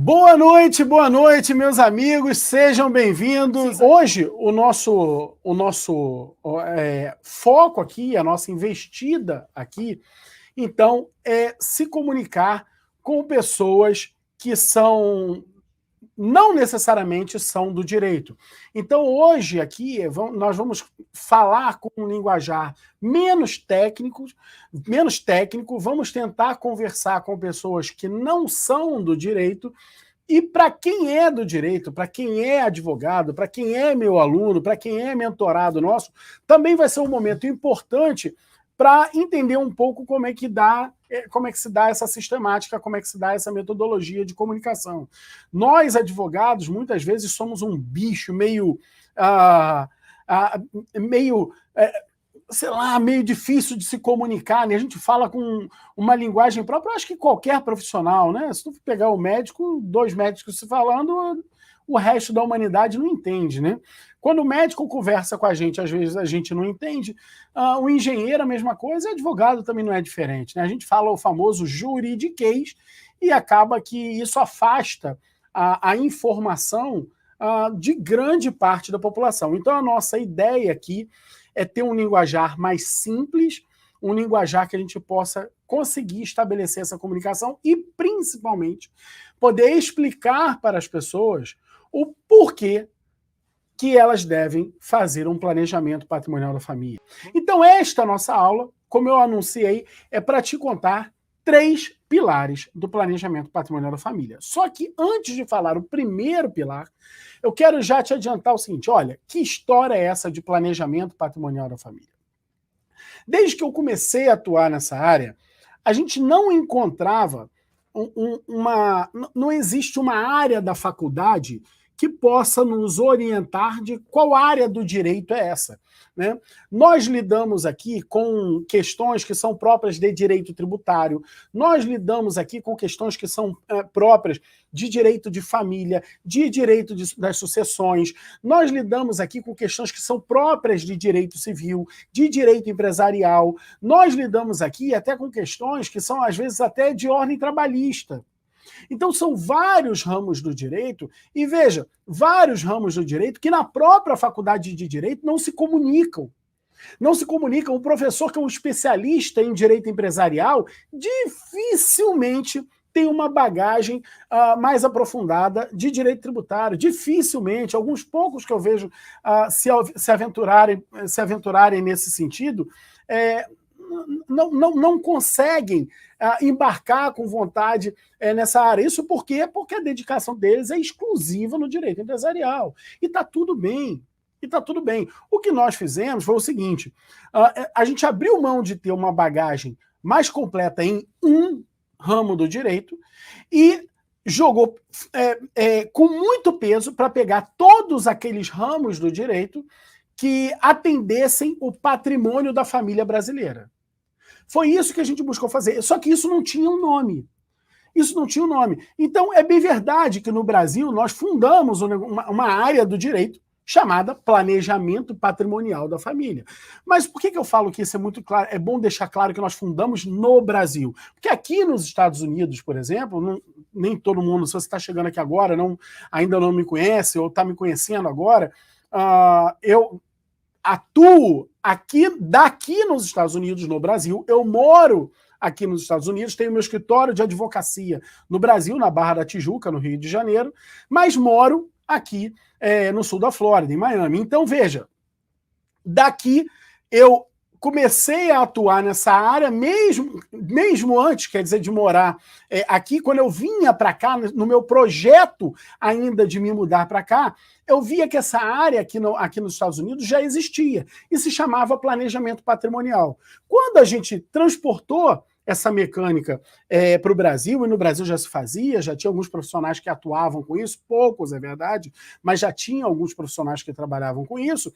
Boa noite, meus amigos, sejam bem-vindos. Hoje, o nosso foco aqui, a nossa investida aqui, então, é se comunicar com pessoas que não necessariamente são do direito. Então, hoje aqui, nós vamos falar com um linguajar menos técnico, vamos tentar conversar com pessoas que não são do direito, e para quem é do direito, para quem é advogado, para quem é meu aluno, para quem é mentorado nosso, também vai ser um momento importante para entender um pouco como é que se dá essa sistemática, como é que se dá essa metodologia de comunicação. Nós, advogados, muitas vezes somos um bicho meio meio difícil de se comunicar, né? A gente fala com uma linguagem própria, eu acho que qualquer profissional, né? Se tu pegar o médico, dois médicos se falando, o resto da humanidade não entende, né? Quando o médico conversa com a gente, às vezes a gente não entende. O engenheiro, a mesma coisa, e o advogado também não é diferente, né? A gente fala o famoso juridiquês e acaba que isso afasta a informação de grande parte da população. Então, a nossa ideia aqui é ter um linguajar mais simples, um linguajar que a gente possa conseguir estabelecer essa comunicação e, principalmente, poder explicar para as pessoas o porquê que elas devem fazer um planejamento patrimonial da família. Então, esta nossa aula, como eu anunciei, é para te contar 3 pilares do planejamento patrimonial da família. Só que antes de falar o primeiro pilar, eu quero já te adiantar o seguinte, olha, que história é essa de planejamento patrimonial da família? Desde que eu comecei a atuar nessa área, a gente não encontrava não existe uma área da faculdade que possa nos orientar de qual área do direito é essa, né? Nós lidamos aqui com questões que são próprias de direito tributário, nós lidamos aqui com questões que são próprias de direito de família, de direito das sucessões, nós lidamos aqui com questões que são próprias de direito civil, de direito empresarial, nós lidamos aqui até com questões que são, às vezes, até de ordem trabalhista. Então, são vários ramos do direito, e veja, vários ramos do direito que na própria faculdade de direito não se comunicam. Não se comunicam. O professor que é um especialista em direito empresarial dificilmente tem uma bagagem mais aprofundada de direito tributário. Dificilmente, alguns poucos que eu vejo se aventurarem nesse sentido, não conseguem embarcar com vontade nessa área. Isso por quê? Porque a dedicação deles é exclusiva no direito empresarial. E está tudo bem. O que nós fizemos foi o seguinte, a gente abriu mão de ter uma bagagem mais completa em um ramo do direito e jogou com muito peso para pegar todos aqueles ramos do direito que atendessem o patrimônio da família brasileira. Foi isso que a gente buscou fazer, só que isso não tinha um nome. Então, é bem verdade que no Brasil nós fundamos uma área do direito chamada planejamento patrimonial da família. Mas por que eu falo que isso é muito claro? É bom deixar claro que nós fundamos no Brasil. Porque aqui nos Estados Unidos, por exemplo, nem todo mundo, se você está chegando aqui agora, ainda não me conhece ou está me conhecendo agora, eu atuo daqui nos Estados Unidos, no Brasil, eu moro aqui nos Estados Unidos, tenho meu escritório de advocacia no Brasil, na Barra da Tijuca, no Rio de Janeiro, mas moro aqui no sul da Flórida, em Miami. Então, veja, daqui eu comecei a atuar nessa área mesmo antes, quer dizer, de morar aqui. Quando eu vinha para cá, no meu projeto ainda de me mudar para cá, eu via que essa área aqui nos Estados Unidos já existia e se chamava planejamento patrimonial. Quando a gente transportou essa mecânica para o Brasil, e no Brasil já se fazia, já tinha alguns profissionais que atuavam com isso, poucos, é verdade, mas já tinha alguns profissionais que trabalhavam com isso,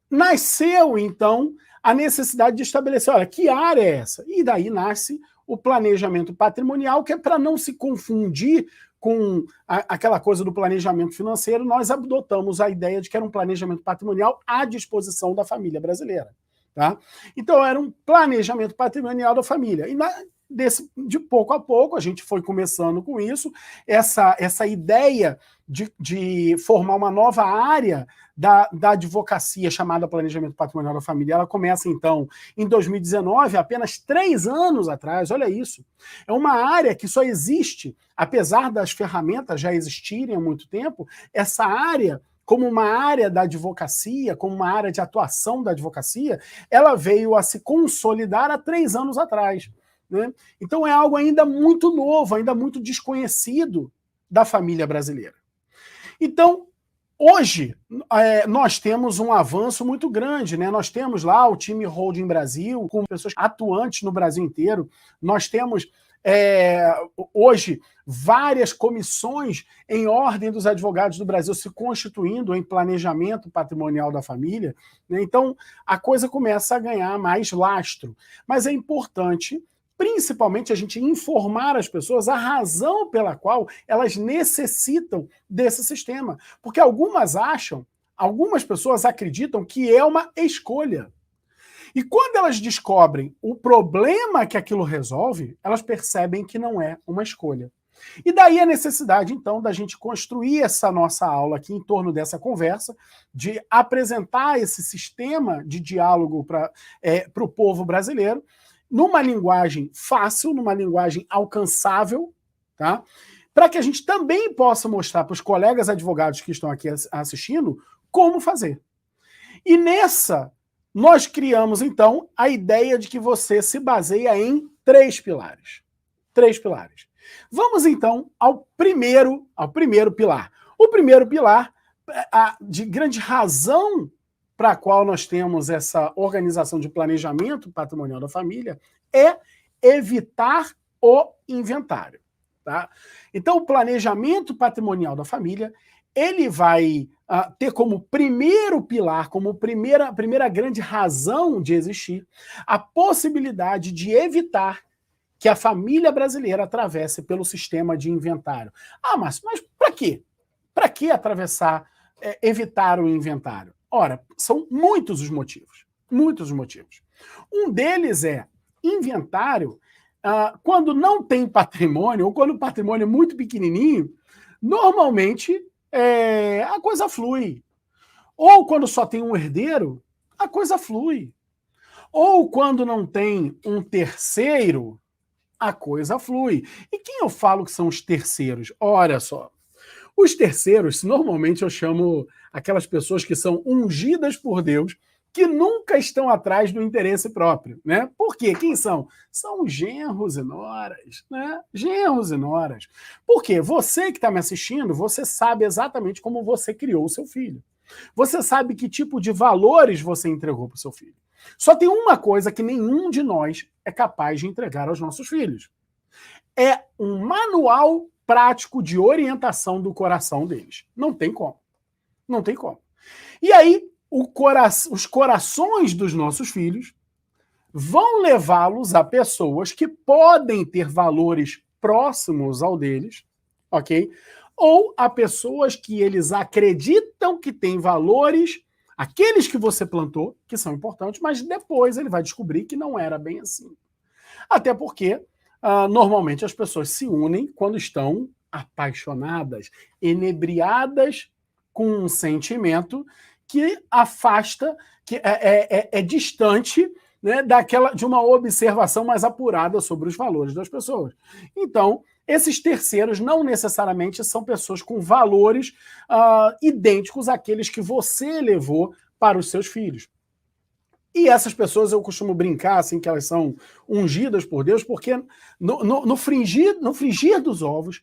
nasceu, então, a necessidade de estabelecer, olha, que área é essa? E daí nasce o planejamento patrimonial, que é para não se confundir com aquela coisa do planejamento financeiro, nós adotamos a ideia de que era um planejamento patrimonial à disposição da família brasileira. Tá? Então, era um planejamento patrimonial da família. E de pouco a pouco, a gente foi começando com isso, essa ideia de formar uma nova área da advocacia chamada Planejamento Patrimonial da Família. Ela começa, então, em 2019, apenas 3 anos atrás, olha isso. É uma área que só existe, apesar das ferramentas já existirem há muito tempo, essa área, como uma área da advocacia, como uma área de atuação da advocacia, ela veio a se consolidar há 3 anos atrás. Né? Então é algo ainda muito novo, ainda muito desconhecido da família brasileira. Então, hoje, nós temos um avanço muito grande, né? Nós temos lá o time Holding Brasil, com pessoas atuantes no Brasil inteiro. Nós temos, hoje, várias comissões em ordem dos advogados do Brasil se constituindo em planejamento patrimonial da família. Né? Então, a coisa começa a ganhar mais lastro. Mas é importante, principalmente, a gente informar as pessoas a razão pela qual elas necessitam desse sistema. Porque algumas pessoas acreditam que é uma escolha. E quando elas descobrem o problema que aquilo resolve, elas percebem que não é uma escolha. E daí a necessidade, então, da gente construir essa nossa aula aqui em torno dessa conversa, de apresentar esse sistema de diálogo para o povo brasileiro, numa linguagem fácil, numa linguagem alcançável, tá? Para que a gente também possa mostrar para os colegas advogados que estão aqui assistindo como fazer. E nessa, nós criamos, então, a ideia de que você se baseia em 3 pilares. 3 pilares. Vamos, então, ao primeiro pilar. O primeiro pilar, de grande razão para a qual nós temos essa organização de planejamento patrimonial da família, é evitar o inventário. Tá? Então, o planejamento patrimonial da família, ele vai ter como primeiro pilar, como primeira grande razão de existir, a possibilidade de evitar que a família brasileira atravesse pelo sistema de inventário. Ah, mas para quê? Para que atravessar, evitar o inventário? Ora, são muitos os motivos. Muitos os motivos. Um deles é inventário, quando não tem patrimônio, ou quando o patrimônio é muito pequenininho, normalmente a coisa flui. Ou quando só tem um herdeiro, a coisa flui. Ou quando não tem um terceiro, a coisa flui. E quem eu falo que são os terceiros? Olha só. Os terceiros, normalmente eu chamo aquelas pessoas que são ungidas por Deus, que nunca estão atrás do interesse próprio, né? Por quê? Quem são? São genros e noras, né? Genros e noras. Por quê? Você que está me assistindo, você sabe exatamente como você criou o seu filho. Você sabe que tipo de valores você entregou para o seu filho. Só tem uma coisa que nenhum de nós é capaz de entregar aos nossos filhos. É um manual prático de orientação do coração deles. Não tem como. Não tem como. E aí, os corações dos nossos filhos vão levá-los a pessoas que podem ter valores próximos ao deles, ok? Ou a pessoas que eles acreditam que têm valores, aqueles que você plantou, que são importantes, mas depois ele vai descobrir que não era bem assim. Até porque normalmente as pessoas se unem quando estão apaixonadas, enebriadas com um sentimento que afasta, que é distante, né, de uma observação mais apurada sobre os valores das pessoas. Então, esses terceiros não necessariamente são pessoas com valores idênticos àqueles que você levou para os seus filhos. E essas pessoas, eu costumo brincar assim, que elas são ungidas por Deus, porque no frigir dos ovos,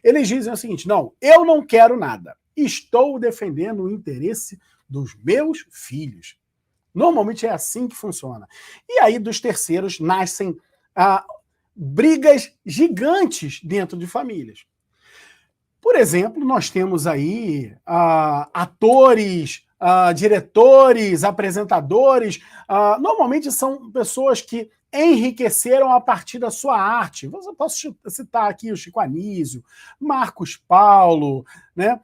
eles dizem o seguinte: não, eu não quero nada, estou defendendo o interesse dos meus filhos. Normalmente é assim que funciona. E aí dos terceiros nascem brigas gigantes dentro de famílias. Por exemplo, nós temos aí atores, diretores, apresentadores, normalmente são pessoas que enriqueceram a partir da sua arte. Eu posso citar aqui o Chico Anísio, Marcos Paulo, né?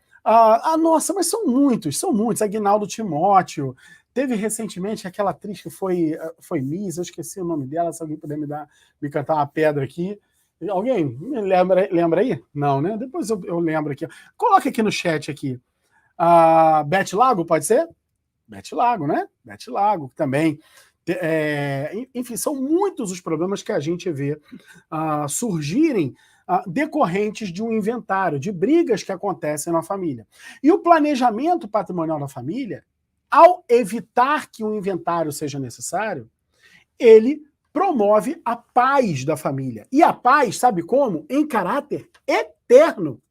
Nossa, mas são muitos, Aguinaldo Timóteo, Teve recentemente aquela atriz que foi Miss, eu esqueci o nome dela, se alguém puder me cantar uma pedra aqui. Alguém me lembra aí? Não, né? Depois eu lembro aqui. Coloque aqui no chat aqui. Beth Lago, pode ser? Beth Lago, né? Beth Lago também. Enfim, são muitos os problemas que a gente vê surgirem decorrentes de um inventário, de brigas que acontecem na família. E o planejamento patrimonial da família, ao evitar que um inventário seja necessário, ele promove a paz da família. E a paz, sabe como? Em caráter eterno.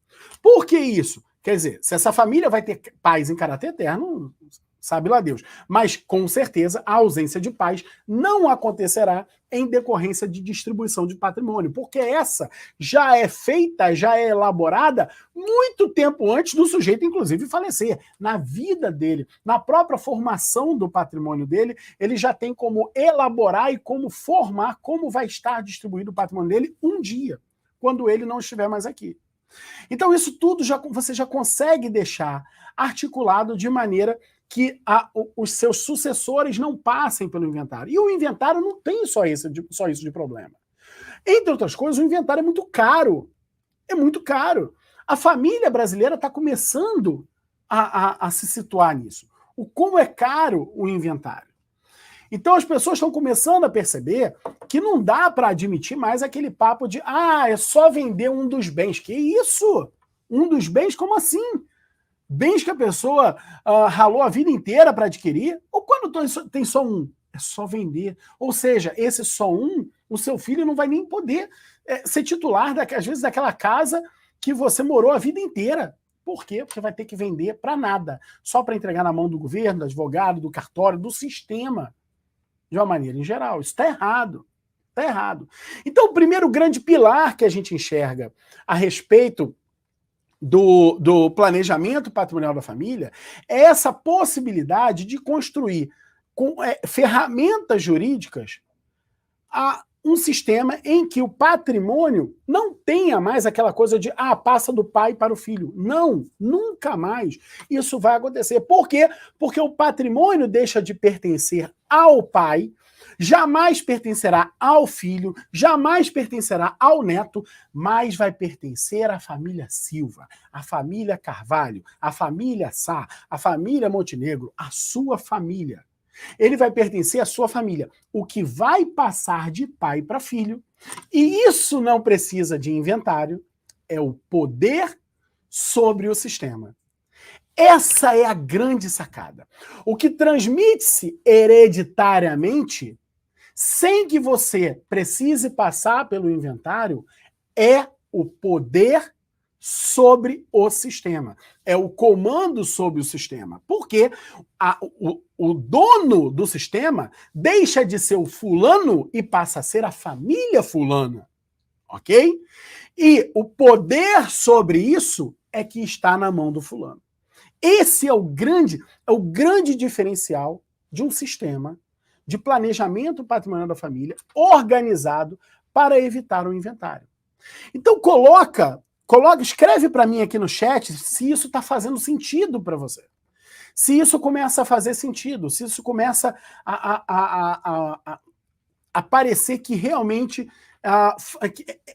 Por que isso? Quer dizer, se essa família vai ter paz em caráter eterno, sabe lá Deus. Mas, com certeza, a ausência de paz não acontecerá em decorrência de distribuição de patrimônio, porque essa já é feita, já é elaborada muito tempo antes do sujeito, inclusive, falecer. Na vida dele, na própria formação do patrimônio dele, ele já tem como elaborar e como formar como vai estar distribuído o patrimônio dele um dia, quando ele não estiver mais aqui. Então, isso tudo você já consegue deixar articulado de maneira que os seus sucessores não passem pelo inventário. E o inventário não tem só isso de problema. Entre outras coisas, o inventário é muito caro. É muito caro. A família brasileira está começando a se situar nisso. Como é caro o inventário. Então as pessoas estão começando a perceber que não dá para admitir mais aquele papo de é só vender um dos bens. Que isso? Um dos bens? Como assim? Bens que a pessoa ralou a vida inteira para adquirir? Ou quando tem só um? É só vender. Ou seja, esse só um, o seu filho não vai nem poder ser titular, às vezes, daquela casa que você morou a vida inteira. Por quê? Porque vai ter que vender para nada. Só para entregar na mão do governo, do advogado, do cartório, do sistema. De uma maneira em geral. Isso está errado. Está errado. Então, o primeiro grande pilar que a gente enxerga a respeito do planejamento patrimonial da família é essa possibilidade de construir com ferramentas jurídicas um sistema em que o patrimônio não tenha mais aquela coisa de passa do pai para o filho. Não, nunca mais isso vai acontecer. Por quê? Porque o patrimônio deixa de pertencer ao pai, jamais pertencerá ao filho, jamais pertencerá ao neto, mas vai pertencer à família Silva, à família Carvalho, à família Sá, à família Montenegro, à sua família. Ele vai pertencer à sua família, o que vai passar de pai para filho, e isso não precisa de inventário, é o poder sobre o sistema. Essa é a grande sacada. O que transmite-se hereditariamente, sem que você precise passar pelo inventário, é o poder sobre o sistema. É o comando sobre o sistema. Porque o dono do sistema deixa de ser o fulano e passa a ser a família fulana. Ok? E o poder sobre isso é que está na mão do fulano. Esse é o grande diferencial de um sistema de planejamento patrimonial da família organizado para evitar o inventário. Então escreve para mim aqui no chat se isso está fazendo sentido para você. Se isso começa a fazer sentido, se isso começa a parecer que realmente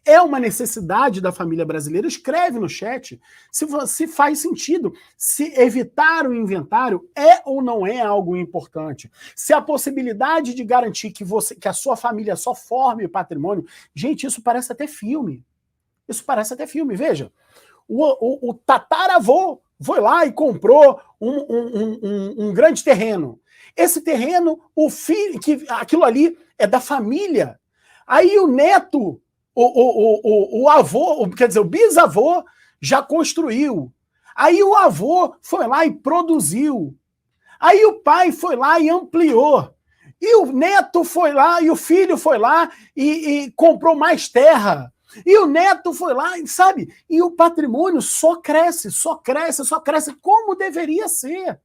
é uma necessidade da família brasileira, escreve no chat se faz sentido, se evitar o inventário é ou não é algo importante, se a possibilidade de garantir que a sua família só forme patrimônio, gente, isso parece até filme. Isso parece até filme, veja. O tataravô foi lá e comprou um grande terreno. Esse terreno, aquilo ali é da família. Aí o neto, o avô, quer dizer, o bisavô já construiu. Aí o avô foi lá e produziu. Aí o pai foi lá e ampliou. E o neto foi lá, e o filho foi lá e comprou mais terra. E o neto foi lá, sabe? E o patrimônio só cresce, só cresce, só cresce, como deveria ser.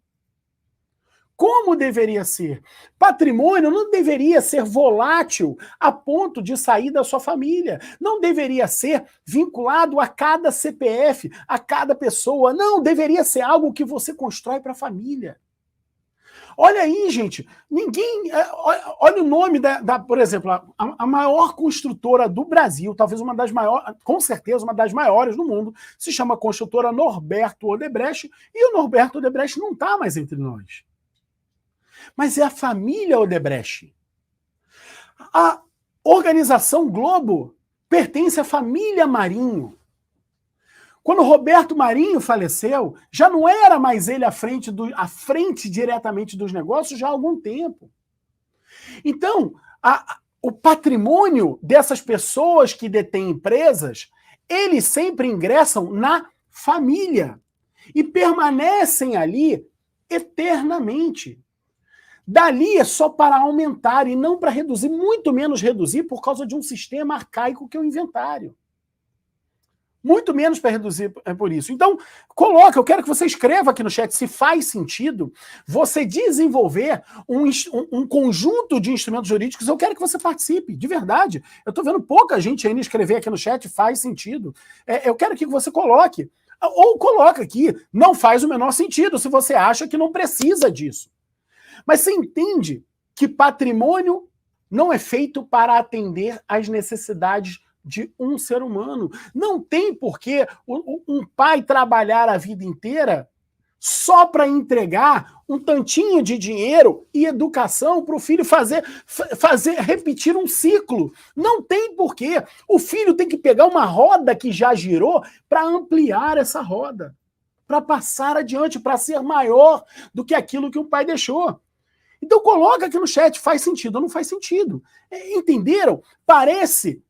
Como deveria ser. Patrimônio não deveria ser volátil a ponto de sair da sua família. Não deveria ser vinculado a cada CPF, a cada pessoa. Não, deveria ser algo que você constrói para a família. Olha aí, gente, ninguém... Olha o nome por exemplo, a maior construtora do Brasil, talvez uma das maiores, com certeza uma das maiores do mundo, se chama construtora Norberto Odebrecht, e o Norberto Odebrecht não está mais entre nós. Mas é a família Odebrecht. A Organização Globo pertence à família Marinho. Quando Roberto Marinho faleceu, já não era mais ele à frente diretamente dos negócios já há algum tempo. Então, o patrimônio dessas pessoas que detêm empresas, eles sempre ingressam na família e permanecem ali eternamente. Dali é só para aumentar e não para reduzir, muito menos reduzir por causa de um sistema arcaico que é o inventário. Muito menos para reduzir por isso. Então, eu quero que você escreva aqui no chat se faz sentido você desenvolver um conjunto de instrumentos jurídicos. Eu quero que você participe, de verdade. Eu estou vendo pouca gente ainda escrever aqui no chat, faz sentido. Eu quero que você coloque. Ou coloca aqui, não faz o menor sentido, se você acha que não precisa disso. Mas você entende que patrimônio não é feito para atender às necessidades de um ser humano. Não tem por que um pai trabalhar a vida inteira só para entregar um tantinho de dinheiro e educação para o filho repetir um ciclo. Não tem por quê. O filho tem que pegar uma roda que já girou para ampliar essa roda, para passar adiante, para ser maior do que aquilo que o pai deixou. Então coloca aqui no chat, faz sentido ou não faz sentido. Entenderam? Parece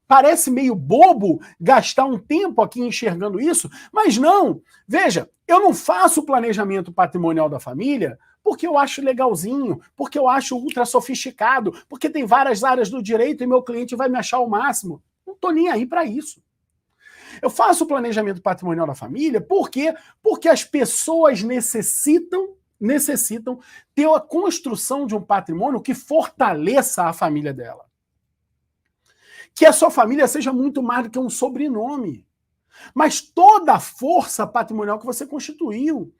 meio bobo gastar um tempo aqui enxergando isso, mas não. Veja, eu não faço o planejamento patrimonial da família porque eu acho legalzinho, porque eu acho ultra sofisticado, porque tem várias áreas do direito e meu cliente vai me achar o máximo. Não estou nem aí para isso. Eu faço o planejamento patrimonial da família porque as pessoas necessitam ter a construção de um patrimônio que fortaleça a família dela. Que a sua família seja muito mais do que um sobrenome. Mas toda a força patrimonial que você constituiu.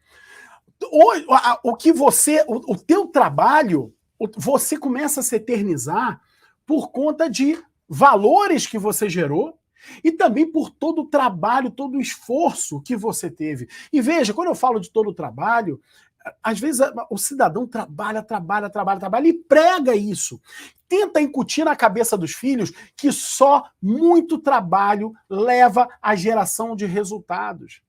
O teu trabalho, você começa a se eternizar por conta de valores que você gerou e também por todo o trabalho, todo o esforço que você teve. E veja, quando eu falo de todo o trabalho, às vezes o cidadão trabalha e prega isso. Tenta incutir na cabeça dos filhos que só muito trabalho leva à geração de resultados.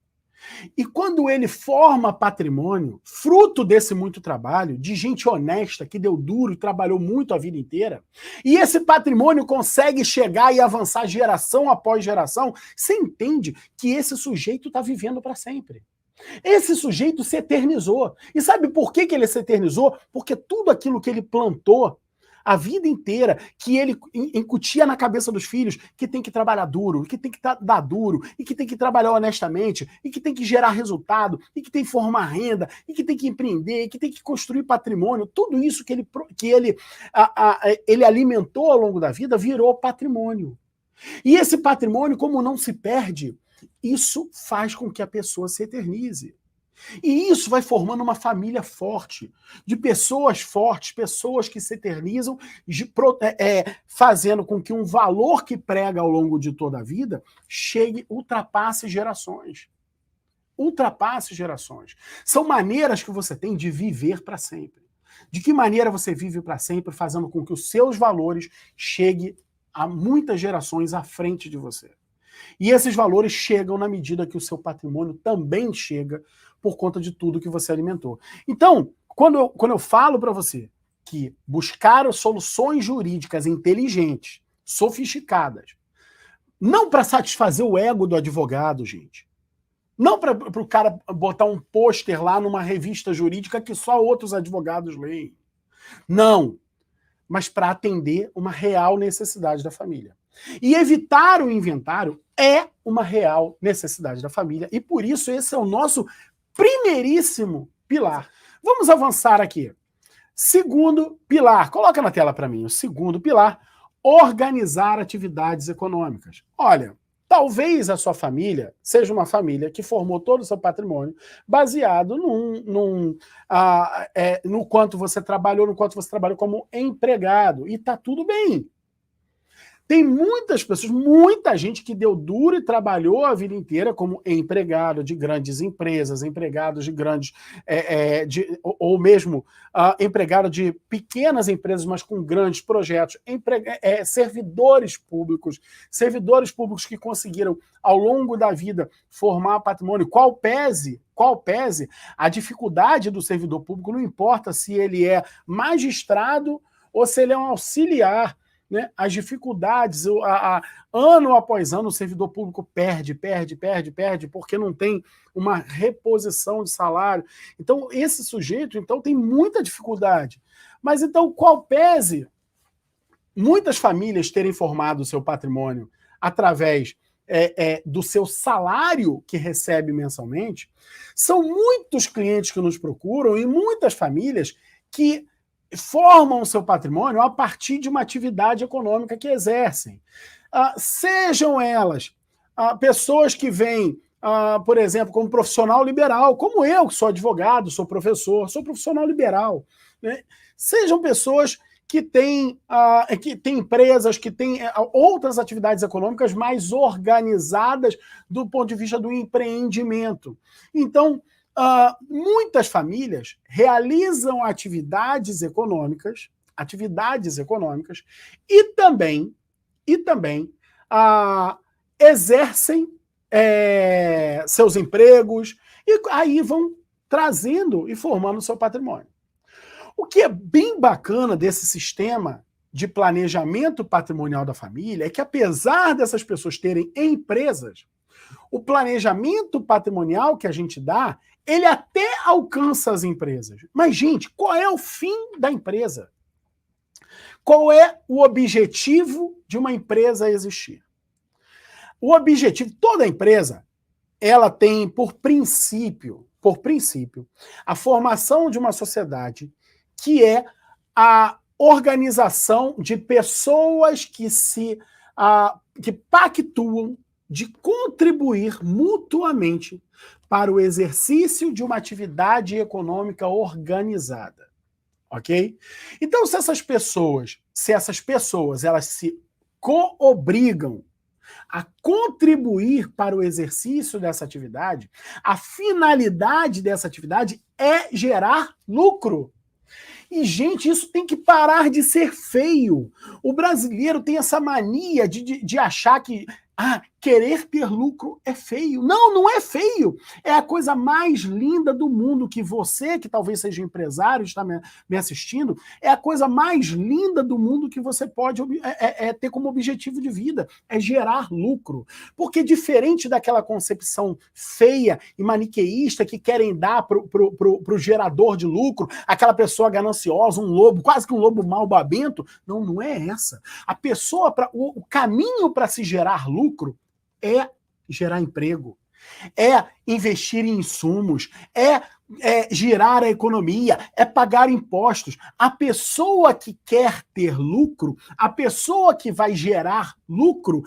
E quando ele forma patrimônio, fruto desse muito trabalho, de gente honesta, que deu duro e trabalhou muito a vida inteira, e esse patrimônio consegue chegar e avançar geração após geração, você entende que esse sujeito está vivendo para sempre. Esse sujeito se eternizou. E sabe por que ele se eternizou? Porque tudo aquilo que ele plantou a vida inteira, que ele incutia na cabeça dos filhos, que tem que trabalhar duro, que tem que dar duro, e que tem que trabalhar honestamente, e que tem que gerar resultado, e que tem que formar renda, e que tem que empreender, e que tem que construir patrimônio, tudo isso que ele alimentou ao longo da vida virou patrimônio. E esse patrimônio, como não se perde, isso faz com que a pessoa se eternize. E isso vai formando uma família forte, de pessoas fortes, pessoas que se eternizam, fazendo com que um valor que prega ao longo de toda a vida ultrapasse gerações. Ultrapasse gerações. São maneiras que você tem de viver para sempre. De que maneira você vive para sempre, fazendo com que os seus valores cheguem a muitas gerações à frente de você. E esses valores chegam na medida que o seu patrimônio também chega por conta de tudo que você alimentou. Então, quando eu falo para você que buscar soluções jurídicas inteligentes, sofisticadas, não para satisfazer o ego do advogado, gente. Não para o cara botar um pôster lá numa revista jurídica que só outros advogados leem. Não. Mas para atender uma real necessidade da família. E evitar o inventário é uma real necessidade da família, e por isso esse é o nosso primeiríssimo pilar. Vamos avançar aqui. Segundo pilar, coloca na tela para mim, o segundo pilar, organizar atividades econômicas. Olha, Talvez a sua família seja uma família que formou todo o seu patrimônio baseado no quanto você trabalhou, no quanto você trabalhou como empregado. E está tudo bem. Tem muitas pessoas, muita gente que deu duro e trabalhou a vida inteira como empregado de grandes empresas, empregado de grandes, ou mesmo empregado de pequenas empresas, mas com grandes projetos, servidores públicos que conseguiram, ao longo da vida, formar patrimônio. Qual pese a dificuldade do servidor público, não importa se ele é magistrado ou se ele é um auxiliar, né? As dificuldades, ano após ano, o servidor público perde, porque não tem uma reposição de salário. Então, esse sujeito tem muita dificuldade. Mas então, qual pese muitas famílias terem formado o seu patrimônio através do seu salário que recebe mensalmente, são muitos clientes que nos procuram e muitas famílias que formam o seu patrimônio a partir de uma atividade econômica que exercem. Sejam elas pessoas que vêm, por exemplo, como profissional liberal, como eu, que sou advogado, sou professor, sou profissional liberal, né? Sejam pessoas que têm empresas, que têm outras atividades econômicas mais organizadas do ponto de vista do empreendimento. Então, muitas famílias realizam atividades econômicas e também exercem seus empregos e aí vão trazendo e formando o seu patrimônio. O que é bem bacana desse sistema de planejamento patrimonial da família é que, apesar dessas pessoas terem empresas, o planejamento patrimonial que a gente dá, ele até alcança as empresas. Mas, gente, qual é o fim da empresa? Qual é o objetivo de uma empresa existir? O objetivo, toda empresa, ela tem por princípio, a formação de uma sociedade que é a organização de pessoas que pactuam de contribuir mutuamente para o exercício de uma atividade econômica organizada, ok? Então, se essas pessoas elas se coobrigam a contribuir para o exercício dessa atividade, a finalidade dessa atividade é gerar lucro. E, gente, isso tem que parar de ser feio. O brasileiro tem essa mania de achar que querer ter lucro é feio. Não, não é feio. É a coisa mais linda do mundo que você, que talvez seja empresário, está me assistindo, é a coisa mais linda do mundo que você pode ter como objetivo de vida, é gerar lucro. Porque diferente daquela concepção feia e maniqueísta que querem dar pro gerador de lucro, aquela pessoa gananciosa, um lobo, quase que um lobo malbabento, não é essa. O caminho para se gerar lucro é gerar emprego, é investir em insumos, é girar a economia, é pagar impostos. A pessoa que quer ter lucro, a pessoa que vai gerar lucro,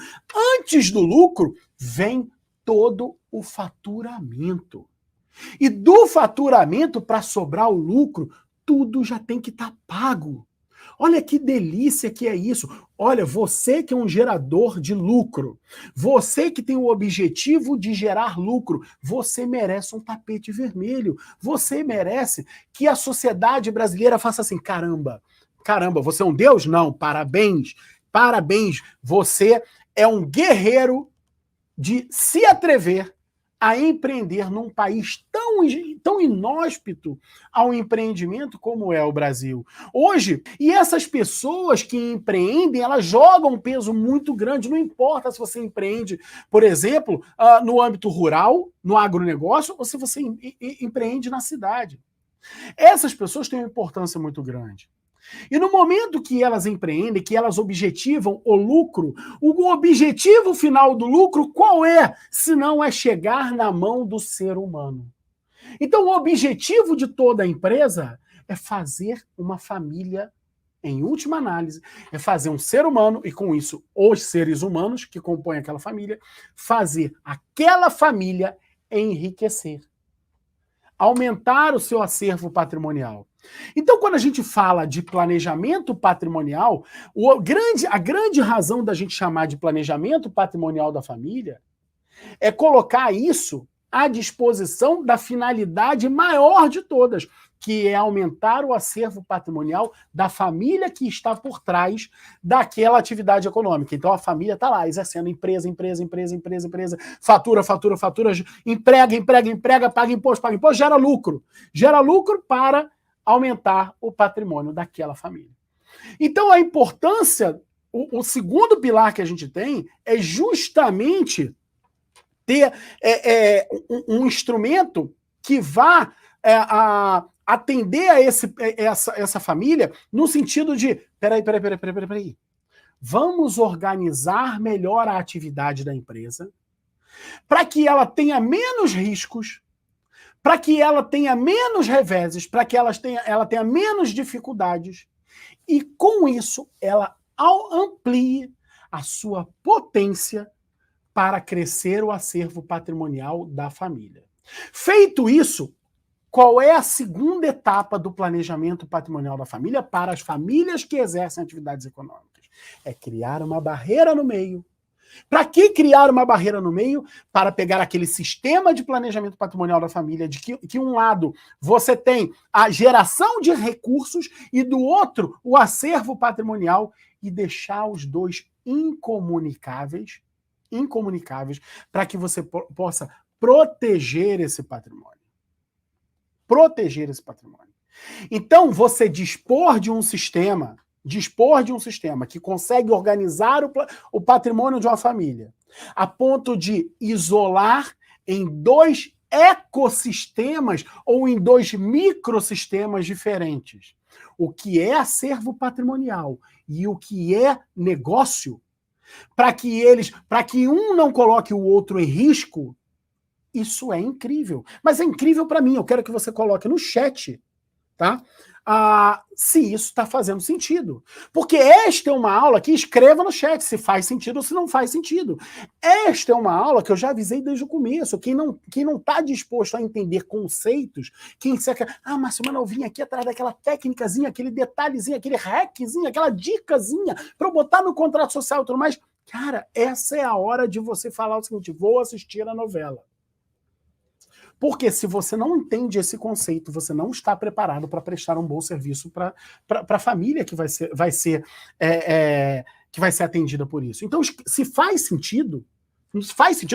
antes do lucro, vem todo o faturamento. E do faturamento, para sobrar o lucro, tudo já tem que estar pago. Olha que delícia que é isso. Olha, você que é um gerador de lucro, você que tem o objetivo de gerar lucro, você merece um tapete vermelho. Você merece que a sociedade brasileira faça assim, caramba, você é um deus? Não, parabéns, você é um guerreiro de se atrever a empreender num país tão inóspito ao empreendimento como é o Brasil. Hoje, e essas pessoas que empreendem, elas jogam um peso muito grande, não importa se você empreende, por exemplo, no âmbito rural, no agronegócio, ou se você empreende na cidade. Essas pessoas têm uma importância muito grande. E no momento que elas empreendem, que elas objetivam o lucro, o objetivo final do lucro qual é? Se não é chegar na mão do ser humano. Então o objetivo de toda a empresa é fazer uma família em última análise, é fazer um ser humano, e com isso os seres humanos que compõem aquela família, fazer aquela família enriquecer, aumentar o seu acervo patrimonial. Então, quando a gente fala de planejamento patrimonial, a grande razão da gente chamar de planejamento patrimonial da família é colocar isso à disposição da finalidade maior de todas, que é aumentar o acervo patrimonial da família que está por trás daquela atividade econômica. Então a família está lá exercendo empresa, fatura, emprega, paga imposto, gera lucro. Gera lucro para aumentar o patrimônio daquela família. Então a importância, o segundo pilar que a gente tem é justamente ter um instrumento que vá atender a essa família no sentido de, peraí, vamos organizar melhor a atividade da empresa para que ela tenha menos riscos, para que ela tenha menos reveses, para que ela tenha menos dificuldades e, com isso, ela amplie a sua potência para crescer o acervo patrimonial da família. Feito isso, qual é a segunda etapa do planejamento patrimonial da família para as famílias que exercem atividades econômicas? É criar uma barreira no meio. Para que criar uma barreira no meio? Para pegar aquele sistema de planejamento patrimonial da família, de que um lado você tem a geração de recursos e do outro o acervo patrimonial, e deixar os dois incomunicáveis, para que você possa proteger esse patrimônio. Então, você dispor de um sistema que consegue organizar o patrimônio de uma família, a ponto de isolar em dois ecossistemas ou em dois microsistemas diferentes o que é acervo patrimonial e o que é negócio, para que um não coloque o outro em risco. Isso é incrível. Mas é incrível para mim. Eu quero que você coloque no chat, tá? Se isso está fazendo sentido. Porque esta é uma aula que escreva no chat se faz sentido ou se não faz sentido. Esta é uma aula que eu já avisei desde o começo. Quem não está disposto a entender conceitos, quem seca, Márcio, mas eu vim aqui atrás daquela técnicazinha, aquele detalhezinho, aquele hackzinho, aquela dicasinha para eu botar no contrato social e tudo mais. Cara, essa é a hora de você falar o seguinte: vou assistir a novela. Porque se você não entende esse conceito, você não está preparado para prestar um bom serviço para a família que vai ser atendida por isso. Então, se faz sentido,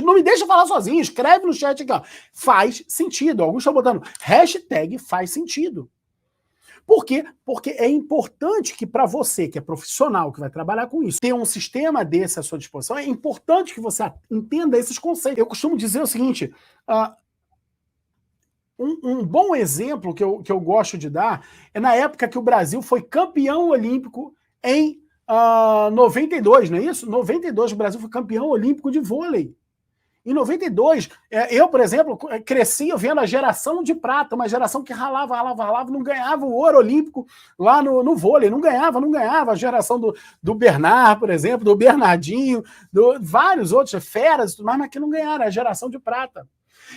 não me deixa falar sozinho, escreve no chat aqui, ó. Faz sentido. Alguns estão botando hashtag faz sentido. Por quê? Porque é importante que para você, que é profissional, que vai trabalhar com isso, ter um sistema desse à sua disposição, é importante que você entenda esses conceitos. Eu costumo dizer o seguinte, um bom exemplo que eu gosto de dar é na época que o Brasil foi campeão olímpico em 92, não é isso? 92, o Brasil foi campeão olímpico de vôlei. Em 92, eu, por exemplo, cresci vendo a geração de prata, uma geração que ralava, não ganhava o ouro olímpico lá no vôlei, não ganhava. A geração do Bernard, por exemplo, do Bernardinho, vários outros, feras e tudo mais, mas que não ganharam, a geração de prata.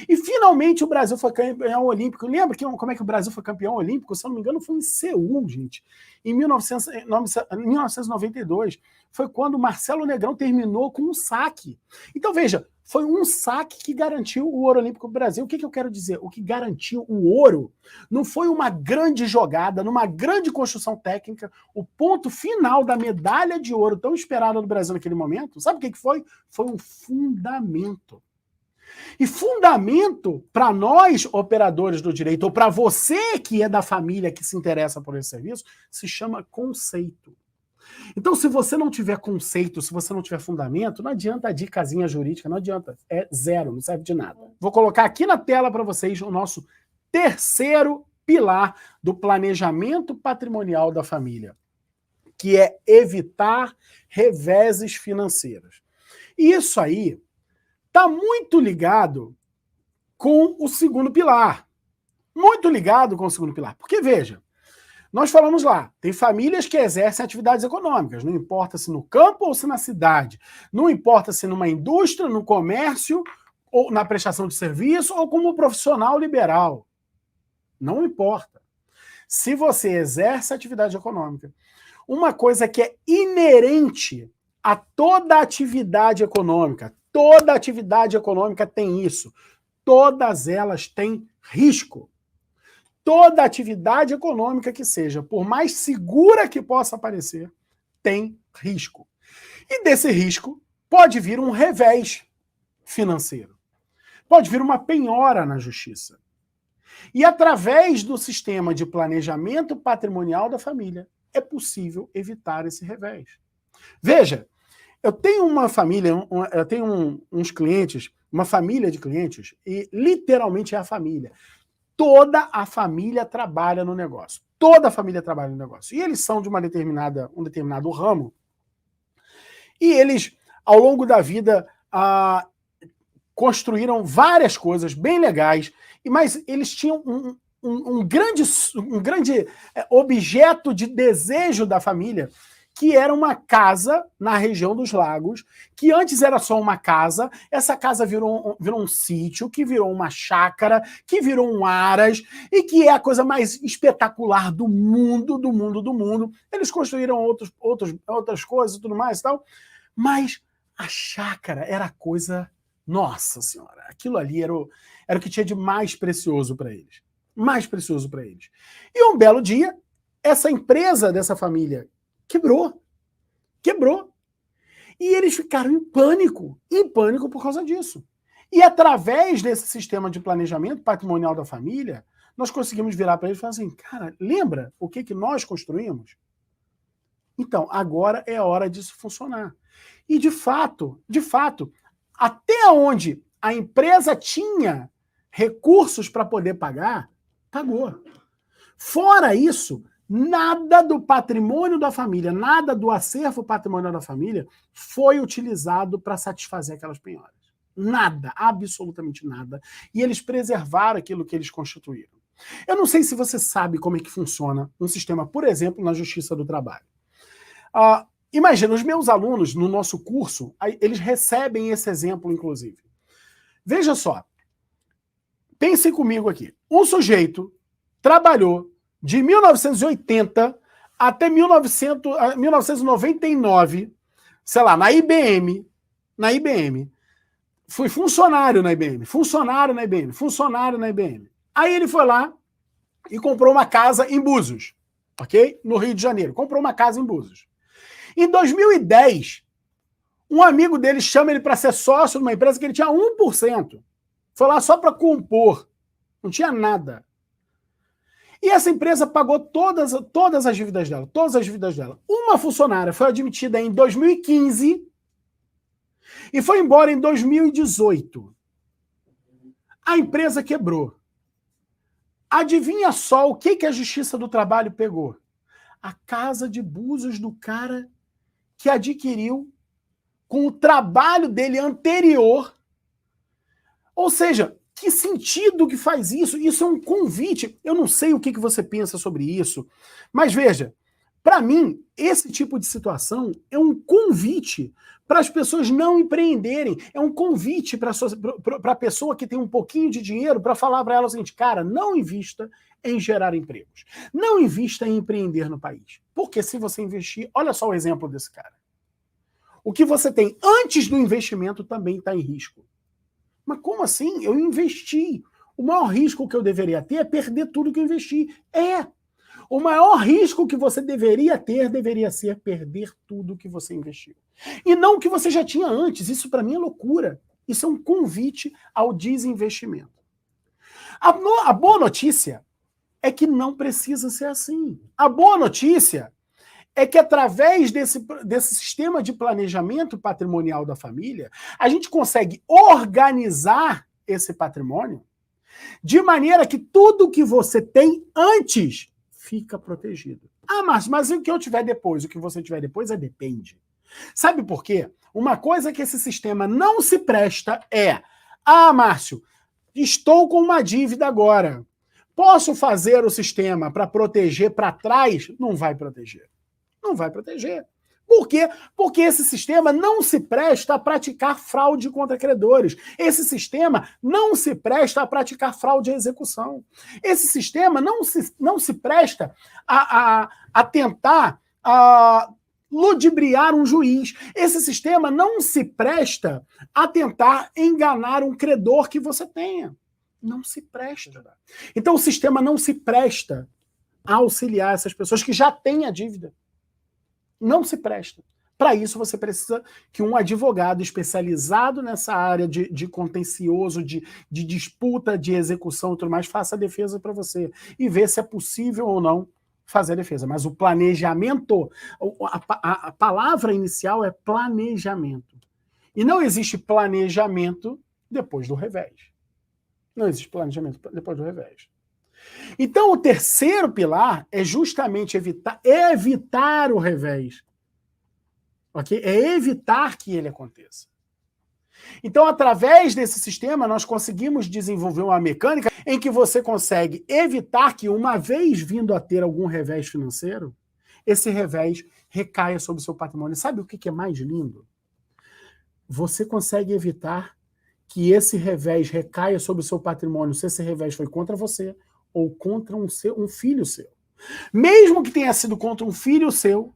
E finalmente o Brasil foi campeão olímpico. Lembra como é que o Brasil foi campeão olímpico? Se eu não me engano, foi em Seul, gente. Em 1992. Foi quando o Marcelo Negrão terminou com um saque. Então, veja, foi um saque que garantiu o ouro olímpico do Brasil. O que eu quero dizer? O que garantiu o ouro não foi uma grande jogada, numa grande construção técnica. O ponto final da medalha de ouro tão esperada do Brasil naquele momento, sabe o que foi? Foi um fundamento. E fundamento, para nós, operadores do direito, ou para você que é da família que se interessa por esse serviço, se chama conceito. Então, se você não tiver conceito, se você não tiver fundamento, não adianta a dicasinha jurídica, não adianta. É zero, não serve de nada. Vou colocar aqui na tela para vocês o nosso terceiro pilar do planejamento patrimonial da família, que é evitar reveses financeiros. E isso aí está muito ligado com o segundo pilar. Porque, veja, Nós falamos lá, tem famílias que exercem atividades econômicas, não importa se no campo ou se na cidade, não importa se numa indústria, no comércio, ou na prestação de serviço, ou como profissional liberal. Não importa. Se você exerce atividade econômica, uma coisa que é inerente a toda atividade econômica tem isso, todas elas têm risco. Toda atividade econômica que seja, por mais segura que possa parecer, tem risco. E desse risco pode vir um revés financeiro. Pode vir uma penhora na justiça. E através do sistema de planejamento patrimonial da família, é possível evitar esse revés. Veja, eu tenho uma família, eu tenho uns clientes, uma família de clientes, e literalmente é a família. Toda a família trabalha no negócio. Toda a família trabalha no negócio. E eles são de um determinado ramo. E eles, ao longo da vida, construíram várias coisas bem legais, mas eles tinham um grande objeto de desejo da família, que era uma casa na região dos lagos, que antes era só uma casa, essa casa virou um sítio, que virou uma chácara, que virou um aras, e que é a coisa mais espetacular do mundo. Eles construíram outras coisas e tudo mais e tal, mas a chácara era a coisa, nossa senhora, aquilo ali era o que tinha de mais precioso para eles. Mais precioso para eles. E um belo dia, essa empresa dessa família quebrou. E eles ficaram em pânico por causa disso. E através desse sistema de planejamento patrimonial da família, nós conseguimos virar para eles e falar assim, cara, lembra o que nós construímos? Então, agora é a hora disso funcionar. E de fato, até onde a empresa tinha recursos para poder pagar, pagou. Fora isso, nada do patrimônio da família, nada do acervo patrimonial da família foi utilizado para satisfazer aquelas penhoras. Nada, absolutamente nada. E eles preservaram aquilo que eles constituíram. Eu não sei se você sabe como é que funciona um sistema, por exemplo, na Justiça do Trabalho. Imagina, os meus alunos, no nosso curso, eles recebem esse exemplo, inclusive. Veja só, pensem comigo aqui. Um sujeito trabalhou de 1980 até 1999, sei lá, na IBM. Fui funcionário na IBM. Aí ele foi lá e comprou uma casa em Búzios, ok? No Rio de Janeiro. Comprou uma casa em Búzios. Em 2010, um amigo dele chama ele para ser sócio de uma empresa que ele tinha 1%. Foi lá só para compor. Não tinha nada. E essa empresa pagou todas as dívidas dela. Uma funcionária foi admitida em 2015 e foi embora em 2018. A empresa quebrou. Adivinha só o que a Justiça do Trabalho pegou? A casa de Búzios do cara que adquiriu com o trabalho dele anterior. Ou seja, que sentido que faz isso? Isso é um convite. Eu não sei o que você pensa sobre isso, mas veja, para mim, esse tipo de situação é um convite para as pessoas não empreenderem. É um convite para a pessoa que tem um pouquinho de dinheiro para falar para ela o seguinte, cara, não invista em gerar empregos. Não invista em empreender no país. Porque se você investir, olha só o exemplo desse cara. O que você tem antes do investimento também está em risco. Mas como assim? Eu investi. O maior risco que eu deveria ter é perder tudo que eu investi. O maior risco que você deveria ser perder tudo que você investiu. E não o que você já tinha antes. Isso para mim é loucura. Isso é um convite ao desinvestimento. A boa notícia é que não precisa ser assim. A boa notícia é que através desse sistema de planejamento patrimonial da família, a gente consegue organizar esse patrimônio de maneira que tudo que você tem antes fica protegido. Mas o que eu tiver depois, o que você tiver depois, depende. Sabe por quê? Uma coisa que esse sistema não se presta é, Márcio, estou com uma dívida agora. Posso fazer o sistema para proteger para trás? Não vai proteger. Não vai proteger. Por quê? Porque esse sistema não se presta a praticar fraude contra credores. Esse sistema não se presta a praticar fraude à execução. Esse sistema não se presta a tentar ludibriar um juiz. Esse sistema não se presta a tentar enganar um credor que você tenha. Não se presta. Então o sistema não se presta a auxiliar essas pessoas que já têm a dívida. Não se presta. Para isso, você precisa que um advogado especializado nessa área de contencioso, de disputa, de execução e tudo mais, faça a defesa para você e ver se é possível ou não fazer a defesa. Mas o planejamento, a palavra inicial é planejamento. E não existe planejamento depois do revés. Não existe planejamento depois do revés. Então, o terceiro pilar é justamente evitar o revés. Okay? É evitar que ele aconteça. Então, através desse sistema, nós conseguimos desenvolver uma mecânica em que você consegue evitar que, uma vez vindo a ter algum revés financeiro, esse revés recaia sobre o seu patrimônio. Sabe o que é mais lindo? Você consegue evitar que esse revés recaia sobre o seu patrimônio se esse revés foi contra você ou contra um filho seu. Mesmo que tenha sido contra um filho seu,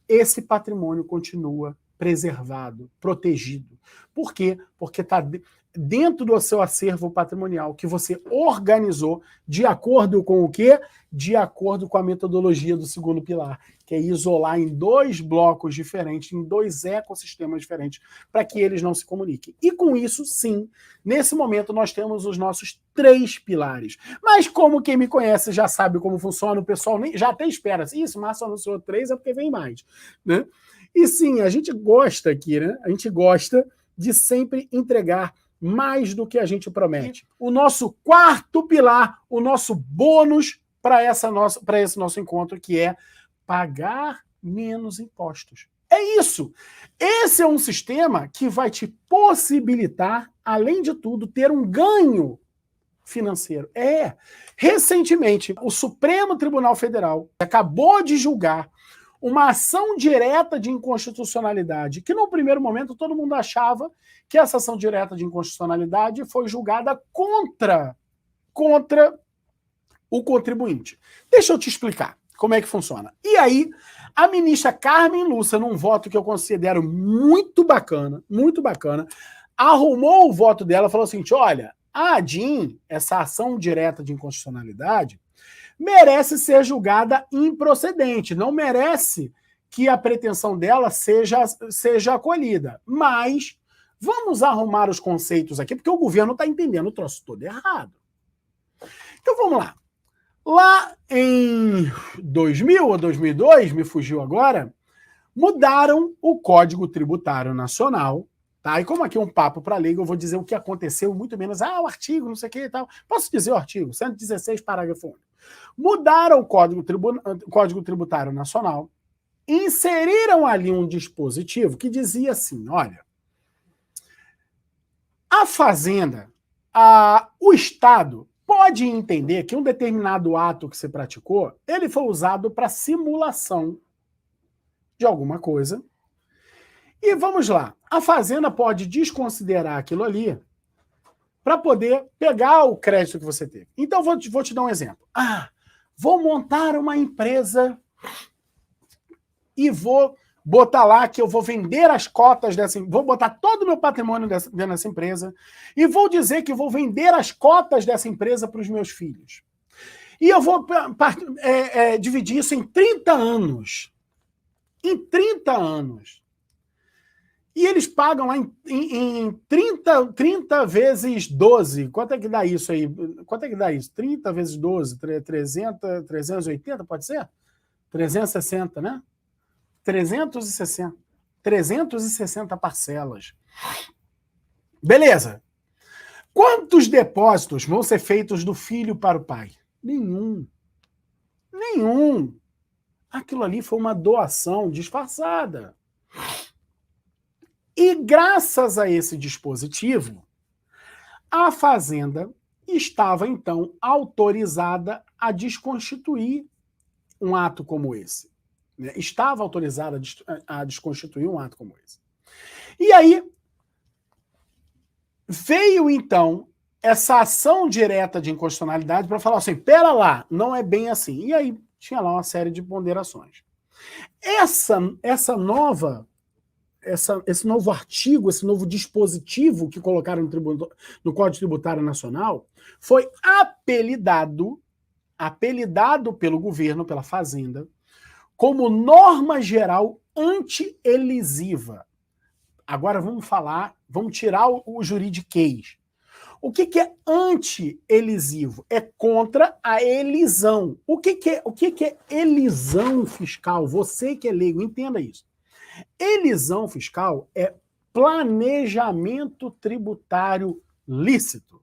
esse patrimônio continua preservado, protegido. Por quê? Porque está dentro do seu acervo patrimonial que você organizou de acordo com o quê? De acordo com a metodologia do segundo pilar, que é isolar em 2 blocos diferentes, em 2 ecossistemas diferentes, para que eles não se comuniquem. E com isso, sim, nesse momento nós temos os nossos 3 pilares. Mas como quem me conhece já sabe como funciona, o pessoal já até espera. Isso, o Márcio anunciou 3, é porque vem mais, né? E sim, a gente gosta aqui, né? A gente gosta de sempre entregar mais do que a gente promete. O nosso 4º pilar, o nosso bônus para esse nosso encontro, que é pagar menos impostos. É isso. Esse é um sistema que vai te possibilitar, além de tudo, ter um ganho financeiro. Recentemente, o Supremo Tribunal Federal acabou de julgar uma ação direta de inconstitucionalidade, que no primeiro momento todo mundo achava que essa ação direta de inconstitucionalidade foi julgada contra o contribuinte. Deixa eu te explicar como é que funciona. E aí, a ministra Carmen Lúcia, num voto que eu considero muito bacana, arrumou o voto dela e falou assim, olha, a ADIM, essa ação direta de inconstitucionalidade, merece ser julgada improcedente, não merece que a pretensão dela seja acolhida. Mas vamos arrumar os conceitos aqui, porque o governo está entendendo o troço todo errado. Então vamos lá. Lá em 2000 ou 2002, me fugiu agora, mudaram o Código Tributário Nacional, tá? E como aqui é um papo para leigo, eu vou dizer o que aconteceu, muito menos, o artigo, não sei o que e tal. Posso dizer o artigo, 116, parágrafo 1. Mudaram o Código Tributário Nacional, inseriram ali um dispositivo que dizia assim, olha, a Fazenda, o Estado pode entender que um determinado ato que você praticou, ele foi usado para simulação de alguma coisa. E vamos lá, a Fazenda pode desconsiderar aquilo ali para poder pegar o crédito que você teve. Então, vou te dar um exemplo. Vou montar uma empresa e vou botar lá que eu vou vender as cotas vou botar todo o meu patrimônio dentro dessa empresa e vou dizer que vou vender as cotas dessa empresa para os meus filhos. E eu vou dividir isso em 30 anos. Em 30 anos. E eles pagam lá em 30 vezes 12. Quanto é que dá isso aí? Quanto é que dá isso? 30 vezes 12, 380, pode ser? 360, né? 360 parcelas. Beleza. Quantos depósitos vão ser feitos do filho para o pai? Nenhum. Aquilo ali foi uma doação disfarçada. E graças a esse dispositivo, a Fazenda estava, então, autorizada a desconstituir um ato como esse. Né? Estava autorizada a desconstituir um ato como esse. E aí, veio, então, essa ação direta de inconstitucionalidade para falar assim, pera lá, não é bem assim. E aí tinha lá uma série de ponderações. Esse novo artigo, esse novo dispositivo que colocaram no Código Tributário Nacional foi apelidado pelo governo, pela Fazenda, como norma geral anti-elisiva. Agora vamos tirar o juridiquês. O que é anti-elisivo? É contra a elisão. O que é elisão fiscal? Você que é leigo, entenda isso. Elisão fiscal é planejamento tributário lícito.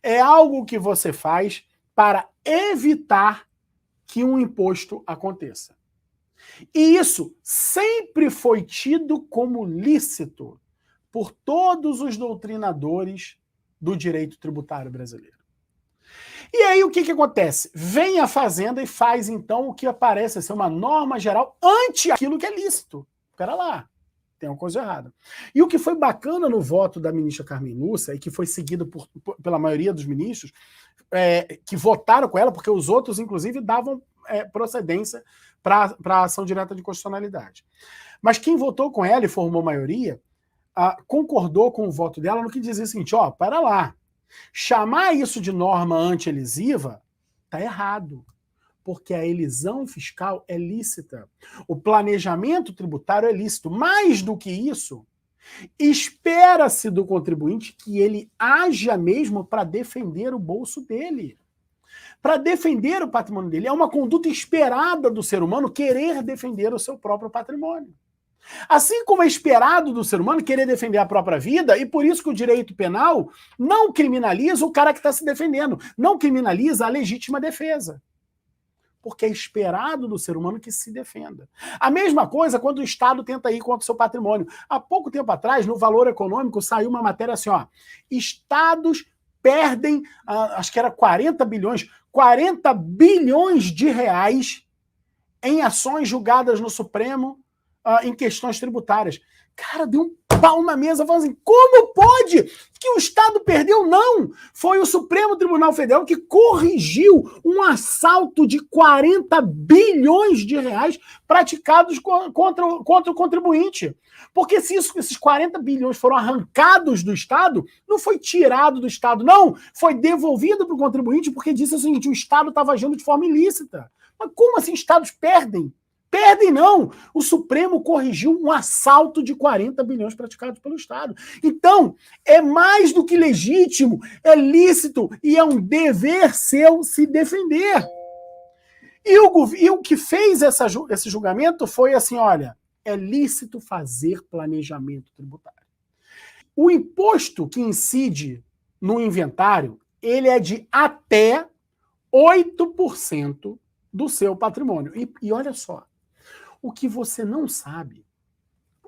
É algo que você faz para evitar que um imposto aconteça. E isso sempre foi tido como lícito por todos os doutrinadores do direito tributário brasileiro. E aí o que acontece? Vem a Fazenda e faz então o que parece ser uma norma geral ante aquilo que é lícito. Espera lá, tem uma coisa errada. E o que foi bacana no voto da ministra Carmen Lúcia, e que foi seguido pela maioria dos ministros, que votaram com ela, porque os outros, inclusive, davam procedência para a ação direta de constitucionalidade. Mas quem votou com ela e formou maioria, concordou com o voto dela no que dizia o seguinte, para lá, chamar isso de norma anti-elisiva está errado, porque a elisão fiscal é lícita. O planejamento tributário é lícito. Mais do que isso, espera-se do contribuinte que ele haja mesmo para defender o bolso dele, para defender o patrimônio dele. É uma conduta esperada do ser humano querer defender o seu próprio patrimônio. Assim como é esperado do ser humano querer defender a própria vida, e por isso que o direito penal não criminaliza o cara que está se defendendo, não criminaliza a legítima defesa. Porque é esperado do ser humano que se defenda. A mesma coisa quando o Estado tenta ir contra o seu patrimônio. Há pouco tempo atrás, no Valor Econômico, saiu uma matéria assim, estados perdem, acho que era 40 bilhões de reais em ações julgadas no Supremo em questões tributárias. Cara, deu um pau na mesa, falando assim, como pode que o Estado perdeu? Não! Foi o Supremo Tribunal Federal que corrigiu um assalto de 40 bilhões de reais praticados contra o contribuinte. Porque se esses 40 bilhões foram arrancados do Estado, não foi tirado do Estado, não, foi devolvido para o contribuinte porque disse o seguinte, o Estado estava agindo de forma ilícita. Mas como assim Estados perdem? Perdem não! O Supremo corrigiu um assalto de 40 bilhões praticados pelo Estado. Então, é mais do que legítimo, é lícito e é um dever seu se defender. E o que fez esse julgamento foi assim, olha, é lícito fazer planejamento tributário. O imposto que incide no inventário, ele é de até 8% do seu patrimônio. E olha só, o que você não sabe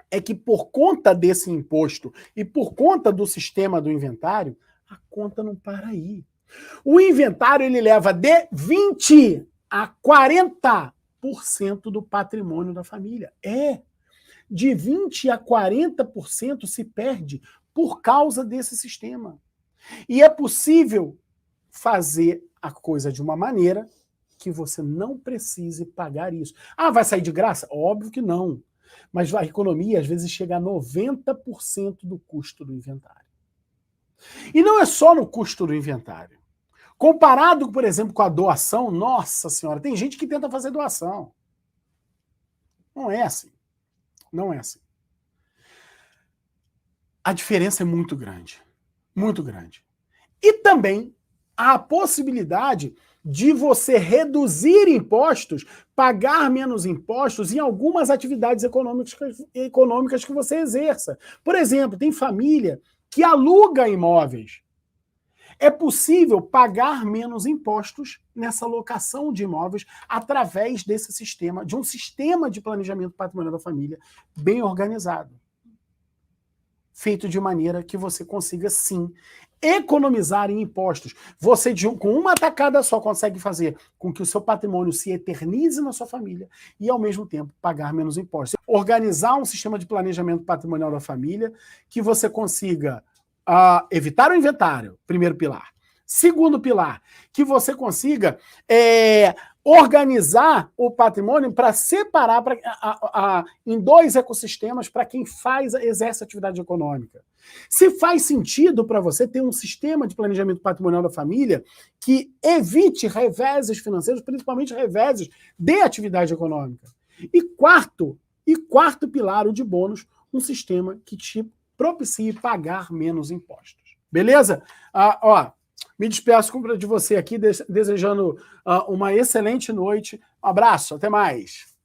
é que por conta desse imposto e por conta do sistema do inventário, a conta não para aí. O inventário ele leva de 20 a 40% do patrimônio da família. De 20 a 40% se perde por causa desse sistema. E é possível fazer a coisa de uma maneira que você não precise pagar isso. Vai sair de graça? Óbvio que não. Mas a economia, às vezes, chega a 90% do custo do inventário. E não é só no custo do inventário. Comparado, por exemplo, com a doação, nossa senhora, tem gente que tenta fazer doação. Não é assim. Não é assim. A diferença é muito grande. Muito grande. E também há a possibilidade de você reduzir impostos, pagar menos impostos em algumas atividades econômicas que você exerça. Por exemplo, tem família que aluga imóveis. É possível pagar menos impostos nessa locação de imóveis através desse sistema, de um sistema de planejamento patrimonial da família bem organizado. Feito de maneira que você consiga, sim, economizar em impostos. Você, com uma tacada só, consegue fazer com que o seu patrimônio se eternize na sua família e, ao mesmo tempo, pagar menos impostos. Organizar um sistema de planejamento patrimonial da família que você consiga evitar o inventário, primeiro pilar. Segundo pilar, que você consiga organizar o patrimônio para separar em dois ecossistemas para quem exerce atividade econômica. Se faz sentido para você ter um sistema de planejamento patrimonial da família que evite reveses financeiros, principalmente reveses de atividade econômica. E quarto pilar, o de bônus, um sistema que te propicie pagar menos impostos. Beleza? Me despeço de você aqui, desejando uma excelente noite. Um abraço, até mais.